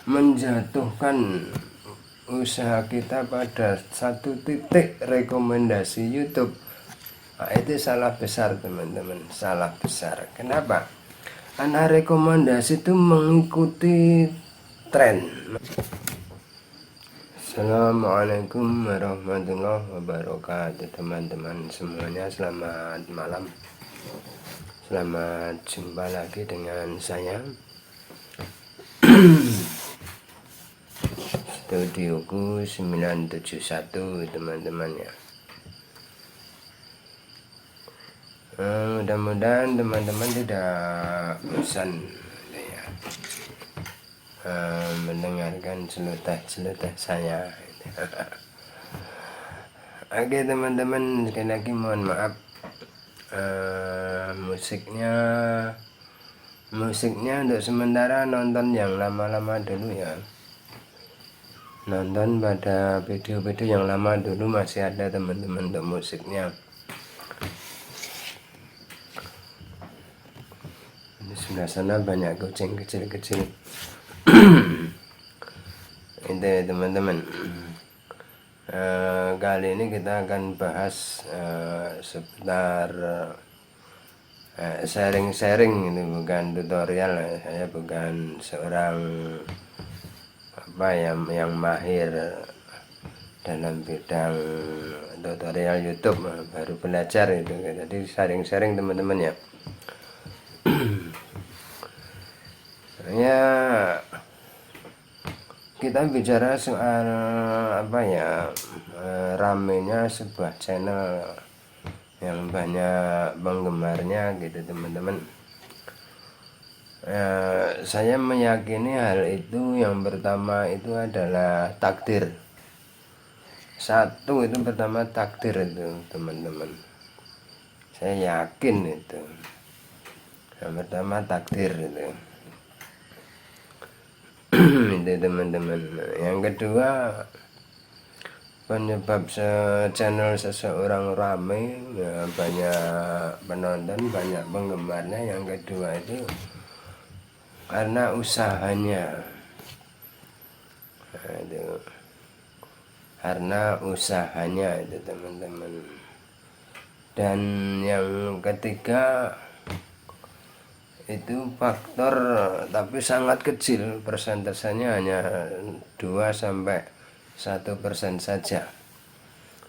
menjatuhkan usaha kita pada satu titik rekomendasi YouTube, nah, itu salah besar teman-teman, salah besar. Kenapa? Karena rekomendasi itu mengikuti tren. Assalamualaikum warahmatullahi wabarakatuh teman-teman semuanya, selamat malam, selamat jumpa lagi dengan saya Studioku 971 teman-teman ya. Mudah-mudahan teman-teman tidak bosan ya, mendengarkan celoteh-celoteh saya. Oke teman-teman, sekali lagi mohon maaf, musiknya untuk sementara nonton yang lama-lama dulu ya, nonton pada video-video yang lama dulu masih ada teman-teman untuk musiknya. Di sebelah sana banyak kucing kecil-kecil. Itu teman-teman, kali ini kita akan bahas seputar sharing-sharing. Ini bukan tutorial, saya bukan seorang yang mahir dalam bidang tutorial YouTube, baru belajar itu. Jadi sharing-sharing teman-teman ya. Ya, kita bicara soal ramenya sebuah channel yang banyak penggemarnya gitu teman-teman. Saya meyakini hal itu, yang pertama itu adalah takdir. Satu itu pertama takdir itu teman-teman, saya yakin itu yang pertama takdir itu. Itu teman-teman. Yang kedua, penyebab channel seseorang ramai ya, banyak penonton, banyak penggemarnya. Yang kedua itu karena usahanya. Nah, itu karena usahanya itu teman-teman. Dan yang ketiga itu faktor, tapi sangat kecil, persentasenya hanya 2-1% saja,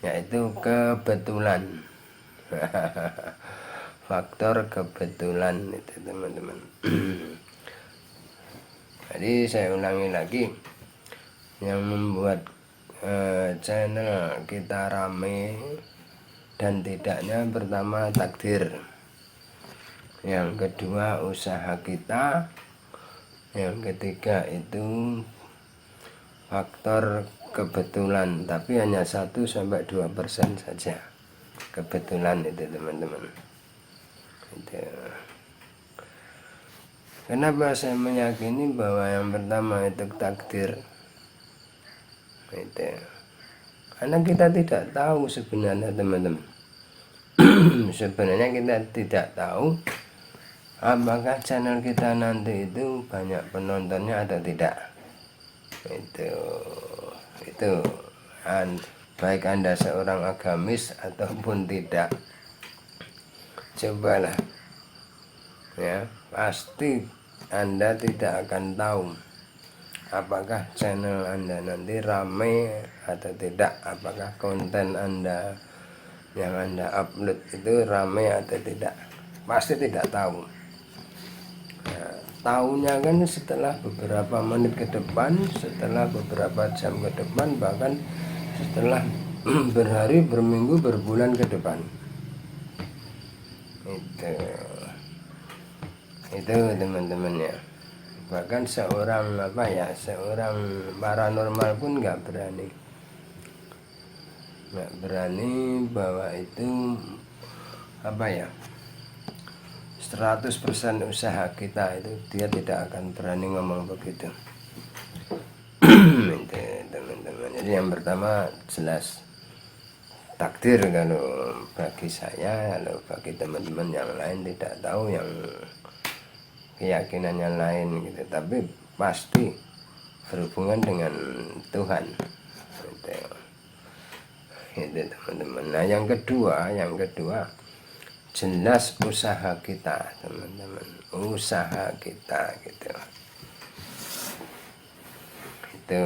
yaitu kebetulan. Faktor kebetulan itu teman-teman. Jadi saya ulangi lagi, yang membuat channel kita rame dan tidaknya, pertama takdir, yang kedua usaha kita, yang ketiga itu faktor kebetulan, tapi hanya 1-2% saja kebetulan itu teman-teman. Itu. Kenapa saya meyakini bahwa yang pertama itu takdir? Itu karena kita tidak tahu sebenarnya teman-teman. Sebenarnya kita tidak tahu apakah channel kita nanti itu banyak penontonnya atau tidak. Itu baik Anda seorang agamis ataupun tidak, cobalah ya, pasti Anda tidak akan tahu apakah channel Anda nanti ramai atau tidak, apakah konten Anda yang Anda upload itu ramai atau tidak, pasti tidak tahu. Tahunya kan setelah beberapa menit ke depan, setelah beberapa jam ke depan, bahkan setelah berhari, berminggu, berbulan ke depan. Itu teman-teman ya. Bahkan seorang paranormal pun nggak berani bahwa itu 100% usaha kita itu, dia tidak akan berani ngomong begitu. Itu teman-teman. Jadi yang pertama jelas takdir kalau bagi saya, kalau bagi teman-teman yang lain tidak tahu, yang keyakinannya lain gitu, tapi pasti berhubungan dengan Tuhan. Itu teman-teman. Nah yang kedua jelas usaha kita teman-teman, usaha kita gitu. Itu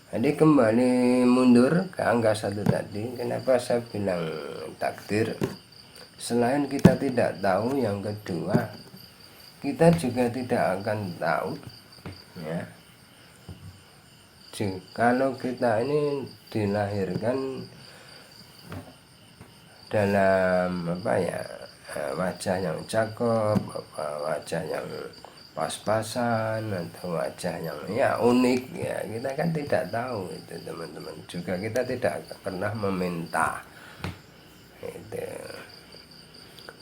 jadi kembali mundur ke angka 1 tadi. Kenapa saya bilang takdir? Selain kita tidak tahu, yang kedua kita juga tidak akan tahu ya, kalau kita ini dilahirkan dalam wajah yang cakep, wajah yang pas-pasan, atau wajah yang ya unik ya, kita kan tidak tahu itu teman-teman. Juga kita tidak pernah meminta itu,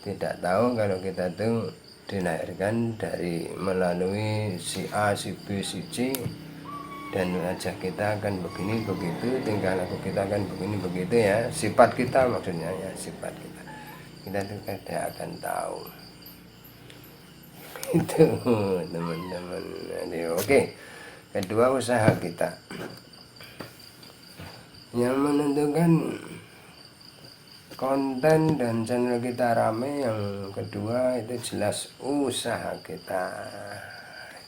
tidak tahu kalau kita tuh dilahirkan dari melalui si A, si B, si C, dan wajah kita akan begini begitu, tingkah laku kita akan begini begitu ya, sifat kita maksudnya ya, sifat kita tuh tidak akan tahu itu teman-teman. Oke, kedua usaha kita yang menentukan konten dan channel kita rame. Yang kedua itu jelas usaha kita,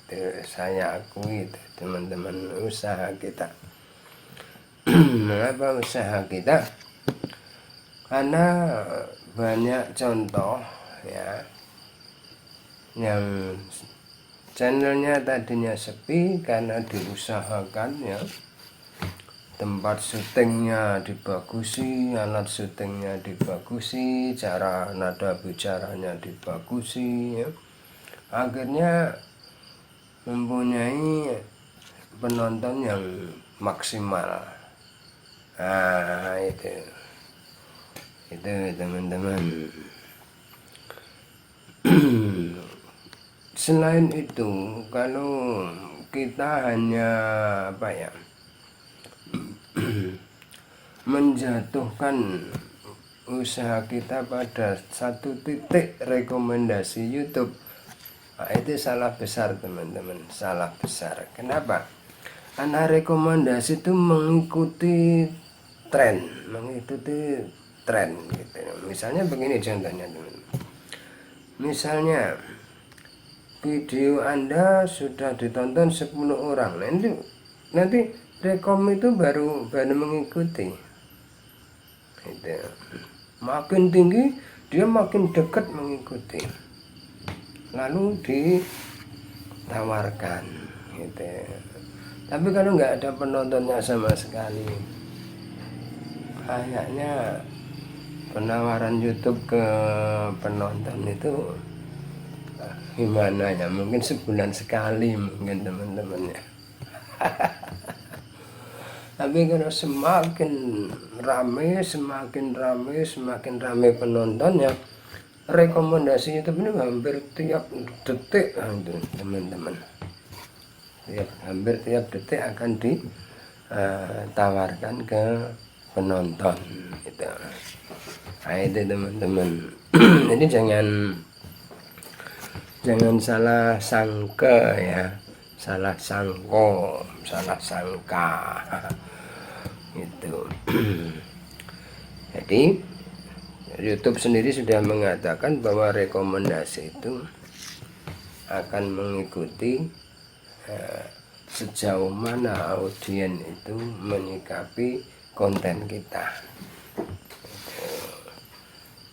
itu saya akui itu teman-teman, usaha kita. Mengapa usaha kita? Karena banyak contoh ya yang channelnya tadinya sepi karena diusahakan ya, tempat syutingnya dibagusi, alat syutingnya dibagusi, cara nada bicaranya dibagusi ya. Akhirnya mempunyai penonton yang maksimal. Nah itu teman-teman. Selain itu, kalau kita hanya menjatuhkan usaha kita pada satu titik rekomendasi YouTube, nah, itu salah besar teman-teman, salah besar. Kenapa? Karena rekomendasi itu mengikuti tren gitu. Misalnya begini contohnya teman-teman. Misalnya video Anda sudah ditonton 10 orang, nanti rekom itu baru mengikuti itu. Makin tinggi dia makin dekat mengikuti, lalu ditawarkan gitu. Tapi kalau nggak ada penontonnya sama sekali, kayaknya penawaran YouTube ke penonton itu gimana ya, mungkin sebulan sekali mungkin teman-temannya. Tapi kalau semakin rame penontonnya, rekomendasi YouTube ini hampir tiap detik itu teman-teman, hampir tiap detik akan ditawarkan ke penonton gitu. Nah itu teman-teman. Jadi jangan salah sangka ya, salah sangka itu. Jadi YouTube sendiri sudah mengatakan bahwa rekomendasi itu akan mengikuti sejauh mana audiens itu menyikapi konten kita,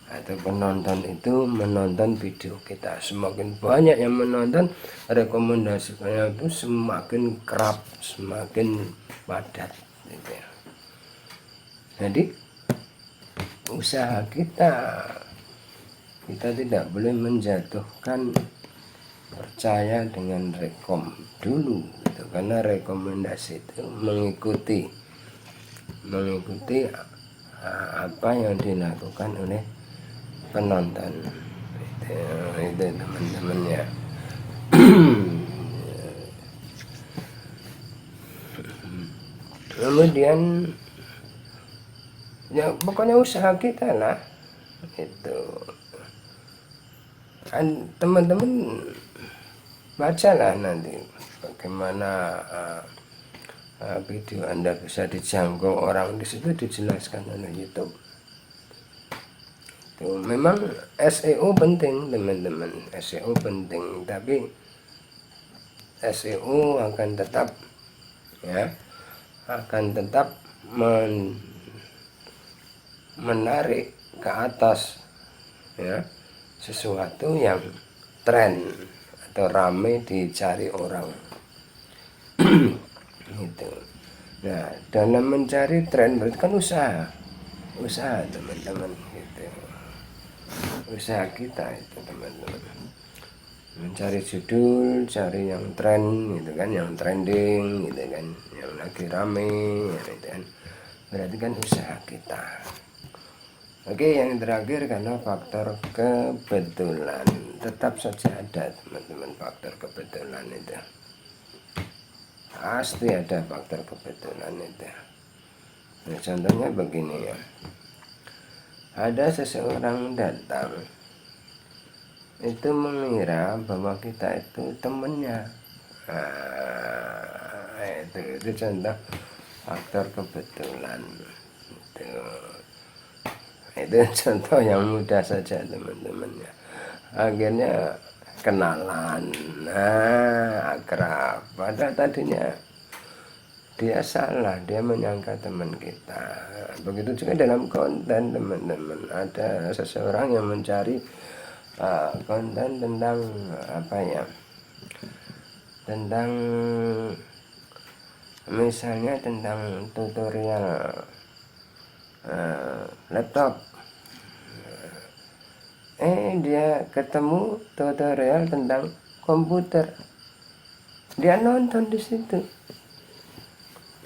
atau penonton itu menonton video kita. Semakin banyak yang menonton, rekomendasinya itu semakin kerap, semakin padat gitu. Jadi usaha kita tidak boleh menjatuhkan percaya dengan rekom dulu gitu. Karena rekomendasi itu mengikuti apa yang dilakukan oleh penonton itu teman-teman ya. Kemudian ya pokoknya usaha kita lah itu. teman-teman bacalah nanti bagaimana video Anda bisa dijangkau orang. Di situ dijelaskan oleh YouTube. Tuh, memang SEO penting teman-teman, SEO penting, tapi SEO akan tetap menarik ke atas sesuatu yang tren atau ramai dicari orang. Gitu. Nah, dalam mencari tren berarti kan usaha teman-teman, gitu. Usaha kita itu teman-teman, mencari judul, cari yang tren gitu kan, yang trending gitu kan, yang lagi rame gitu kan, berarti kan usaha kita. Oke, yang terakhir karena faktor kebetulan, tetap saja ada teman-teman faktor kebetulan itu, pasti ada faktor kebetulan itu. Nah, contohnya begini ya, ada seseorang datang itu mengira bahwa kita itu temennya. Itu contoh faktor kebetulan itu contoh yang mudah saja teman-teman ya. Akhirnya kenalan, akrab, padahal tadinya dia salah, dia menyangka teman kita. Begitu juga dalam konten teman-teman, ada seseorang yang mencari konten tentang tentang misalnya tentang tutorial laptop. Dia ketemu tutorial tentang komputer, dia nonton di situ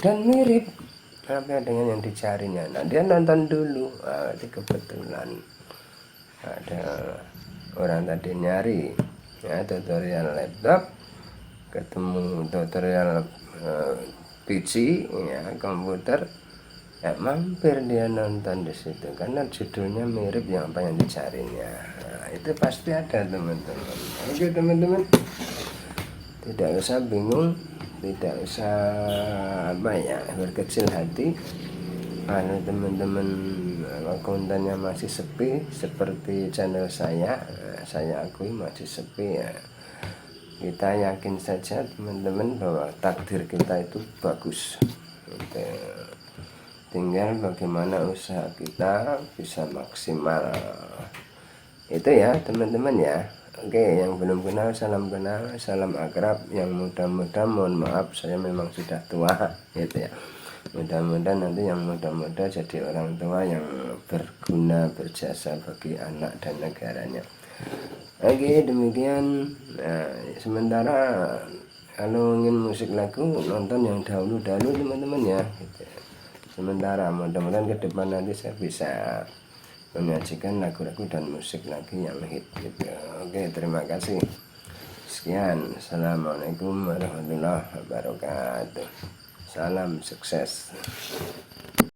dan mirip apa dengan yang dicarinya. Nah, dia nonton dulu, itu kebetulan ada orang tadi nyari tutorial laptop, ketemu tutorial PC komputer, mampir dia nonton di situ karena judulnya mirip yang apa yang dicarinya. Itu pasti ada teman-teman. Oke teman-teman, tidak usah bingung, tidak usah berkecil hati kalau teman-teman kontennya masih sepi seperti channel saya akui masih sepi ya. Kita yakin saja teman-teman bahwa takdir kita itu bagus. Tinggal bagaimana usaha kita bisa maksimal. Itu ya teman-teman ya. Oke, yang belum kenal salam akrab. Yang muda-muda mohon maaf, saya memang sudah tua gitu ya. Mudah-mudahan nanti yang muda-muda jadi orang tua yang berguna, berjasa bagi anak dan negaranya. Oke, demikian. Sementara kalau ingin musik lagu, nonton yang dahulu-dahulu teman-teman ya gitu. Sementara mudah-mudahan ke depan nanti saya bisa menyajikan lagu-lagu dan musik lagi yang hit gitu. Oke, terima kasih. Sekian. Assalamualaikum warahmatullahi wabarakatuh. Salam sukses.